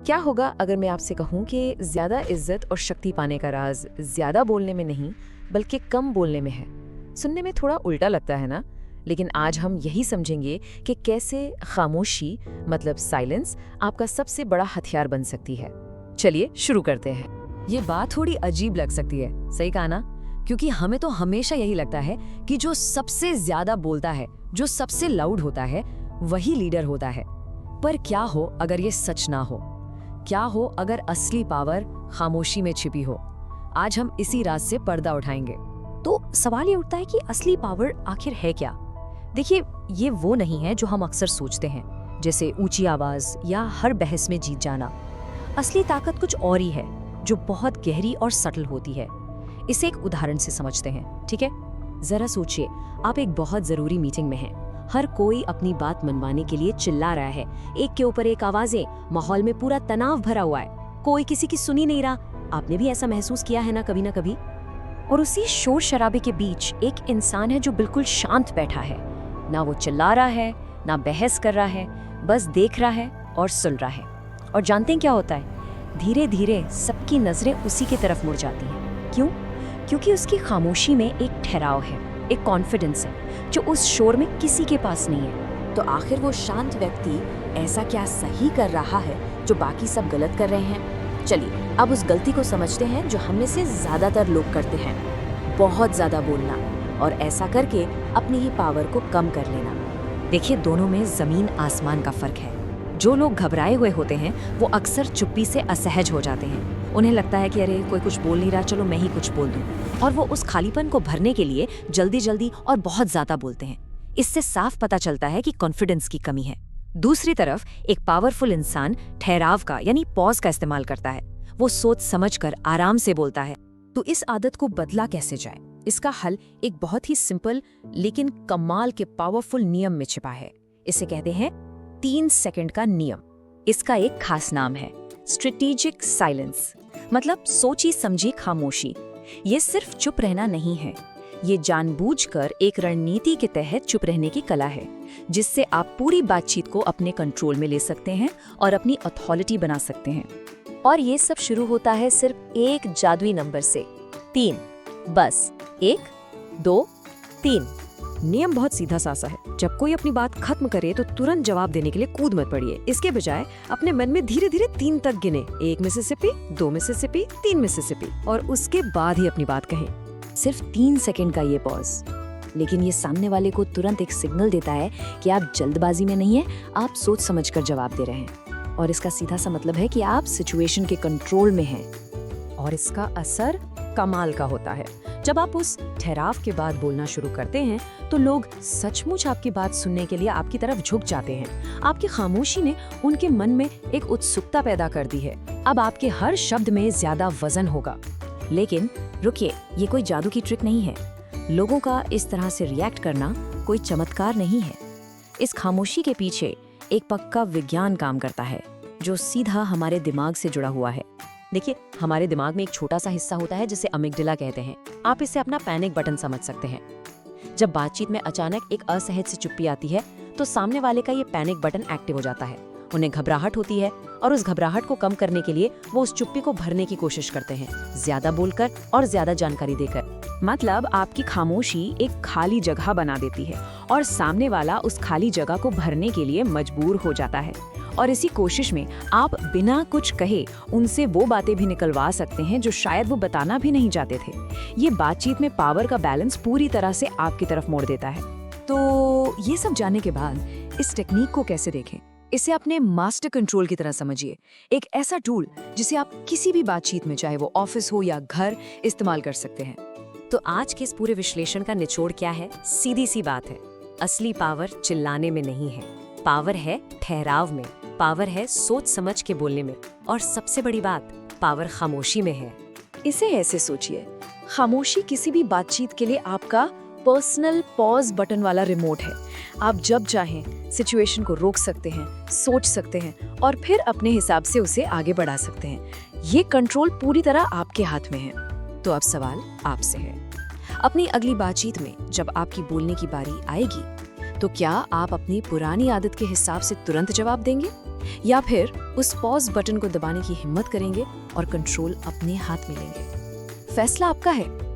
क्या होगा अगर मैं आपसे कहूँ कि ज्यादा इज्जत और शक्ति पाने का राज ज्यादा बोलने में नहीं बल्कि कम बोलने में है। सुनने में थोड़ा उल्टा लगता है ना, लेकिन आज हम यही समझेंगे कि कैसे खामोशी मतलब साइलेंस आपका सबसे बड़ा हथियार बन सकती है। चलिए शुरू करते हैं। ये बात थोड़ी अजीब लग सकती है, सही कहा ना? क्योंकि हमें तो हमेशा यही लगता है कि जो सबसे ज्यादा बोलता है, जो सबसे लाउड होता है, वही लीडर होता है। पर क्या हो अगर ये सच ना हो? क्या हो अगर असली पावर खामोशी में छिपी हो? आज हम इसी राज से पर्दा उठाएंगे। तो सवाल ये उठता है कि असली पावर आखिर है क्या? देखिए, ये वो नहीं है जो हम अक्सर सोचते हैं, जैसे ऊंची आवाज या हर बहस में जीत जाना। असली ताकत कुछ और ही है, जो बहुत गहरी और सटल होती है। इसे एक उदाहरण से समझते हैं, ठीक है? जरा सोचिए, आप एक बहुत जरूरी मीटिंग में हैं। हर कोई अपनी बात मनवाने के लिए चिल्ला रहा है, एक के ऊपर एक आवाजें, माहौल में पूरा तनाव भरा हुआ है, कोई किसी की सुनी नहीं रहा। आपने भी ऐसा महसूस किया है ना कभी? और उसी शोर शराबे के बीच एक इंसान है जो बिल्कुल शांत बैठा है, ना वो चिल्ला रहा है, ना बहस कर रहा है, बस देख रहा है और सुन रहा है। और जानते हैं क्या होता है? धीरे धीरे सबकी नजरें उसी की तरफ मुड़ जाती हैं। क्यों? क्योंकि उसकी खामोशी में एक ठहराव है, एक कॉन्फिडेंस है जो उस शोर में किसी के पास नहीं है। तो आखिर वो शांत व्यक्ति ऐसा क्या सही कर रहा है जो बाकी सब गलत कर रहे हैं? चलिए अब उस गलती को समझते हैं जो हम में से ज्यादातर लोग करते हैं, बहुत ज्यादा बोलना, और ऐसा करके अपनी ही पावर को कम कर लेना। देखिए, दोनों में जमीन आसमान का फर्क है। जो लोग घबराए हुए होते हैं वो अक्सर चुप्पी से असहज हो जाते हैं। उन्हें लगता है कि अरे कोई कुछ बोल नहीं रहा, चलो मैं ही कुछ बोल दूं, और वो उस खालीपन को भरने के लिए जल्दी जल्दी और बहुत ज्यादा बोलते हैं। इससे साफ पता चलता है कि कॉन्फिडेंस की कमी है। दूसरी तरफ एक पावरफुल इंसान ठहराव का यानी पॉज का इस्तेमाल करता है। वो सोच समझकर आराम से बोलता है। तो इस आदत को बदला कैसे जाए? इसका हल एक बहुत ही सिंपल लेकिन कमाल के पावरफुल नियम में छिपा है। इसे कहते हैं 3 सेकंड का नियम। इसका एक खास नाम है स्ट्रेटेजिक साइलेंस, मतलब सोची समझी खामोशी। ये सिर्फ चुप रहना नहीं है, ये जानबूझकर एक रणनीति के तहत चुप रहने की कला है, जिससे आप पूरी बातचीत को अपने कंट्रोल में ले सकते हैं और अपनी अथॉरिटी बना सकते हैं। और ये सब शुरू होता है सिर्फ एक जादुई नंबर से, 3। बस 1, 2, 3। नियम बहुत सीधा साधा है। जब कोई अपनी बात खत्म करे तो तुरंत जवाब देने के लिए कूद मत पड़िए। इसके बजाय अपने मन में धीरे धीरे 3 तक गिने, 1 मिसिसिपी, 2 मिसिसिपी, 3 मिसिसिपी, और उसके बाद ही अपनी बात कहें। सिर्फ 3 सेकंड का ये पॉज, लेकिन ये सामने वाले को तुरंत एक सिग्नल देता है कि आप जल्दबाजी में नहीं है, आप सोच समझकर जवाब दे रहे हैं। और इसका सीधा सा मतलब है कि आप सिचुएशन के कंट्रोल में हैं। और इसका असर कमाल का होता है। जब आप उस ठहराव के बाद बोलना शुरू करते हैं तो लोग सचमुच आपकी बात सुनने के लिए आपकी तरफ झुक जाते हैं। आपकी खामोशी ने उनके मन में एक उत्सुकता पैदा कर दी है। अब आपके हर शब्द में ज्यादा वजन होगा। लेकिन रुकिए, ये कोई जादू की ट्रिक नहीं है। लोगों का इस तरह से रिएक्ट करना कोई चमत्कार नहीं है। इस खामोशी के पीछे एक पक्का विज्ञान काम करता है, जो सीधा हमारे दिमाग से जुड़ा हुआ है। देखिए, हमारे दिमाग में एक छोटा सा हिस्सा होता है जिसे अमिगडाला कहते हैं। आप इसे अपना पैनिक बटन समझ सकते हैं। जब बातचीत में अचानक एक असहज सी चुप्पी आती है तो सामने वाले का ये पैनिक बटन एक्टिव हो जाता है। उन्हें घबराहट होती है और उस घबराहट को कम करने के लिए वो उस चुप्पी को भरने की कोशिश करते हैं, ज्यादा बोलकर और ज्यादा जानकारी देकर। मतलब आपकी खामोशी एक खाली जगह बना देती है और सामने वाला उस खाली जगह को भरने के लिए मजबूर हो जाता है। और इसी कोशिश में आप बिना कुछ कहे उनसे वो बातें भी निकलवा सकते हैं जो शायद वो बताना भी नहीं चाहते थे। ये बातचीत में पावर का बैलेंस पूरी तरह से आपकी तरफ मोड़ देता है। तो ये सब जानने के बाद इस टेक्निक को कैसे देखें? इसे अपने मास्टर कंट्रोल की तरह समझिए। एक ऐसा टूल जिसे आप किसी भी बातचीत में, चाहे वो ऑफिस हो या घर, इस्तेमाल कर सकते हैं। तो आज के इस पूरे विश्लेषण का निचोड़ क्या है? सीधी सी बात है, असली पावर चिल्लाने में नहीं है, पावर है ठहराव में, पावर है सोच समझ के बोलने में, और सबसे बड़ी बात, पावर खामोशी में है। इसे ऐसे सोचिए, खामोशी किसी भी बातचीत के लिए आपका पर्सनल पॉज बटन वाला रिमोट है। आप जब चाहें सिचुएशन को रोक सकते हैं, सोच सकते हैं और फिर अपने हिसाब से उसे आगे बढ़ा सकते हैं। ये कंट्रोल पूरी तरह आपके हाथ में है। तो अब सवाल आपसे है, अपनी अगली बातचीत में जब आपकी बोलने की बारी आएगी तो क्या आप अपनी पुरानी आदत के हिसाब से तुरंत जवाब देंगे या फिर उस पॉज बटन को दबाने की हिम्मत करेंगे और कंट्रोल अपने हाथ में लेंगे। फैसला आपका है।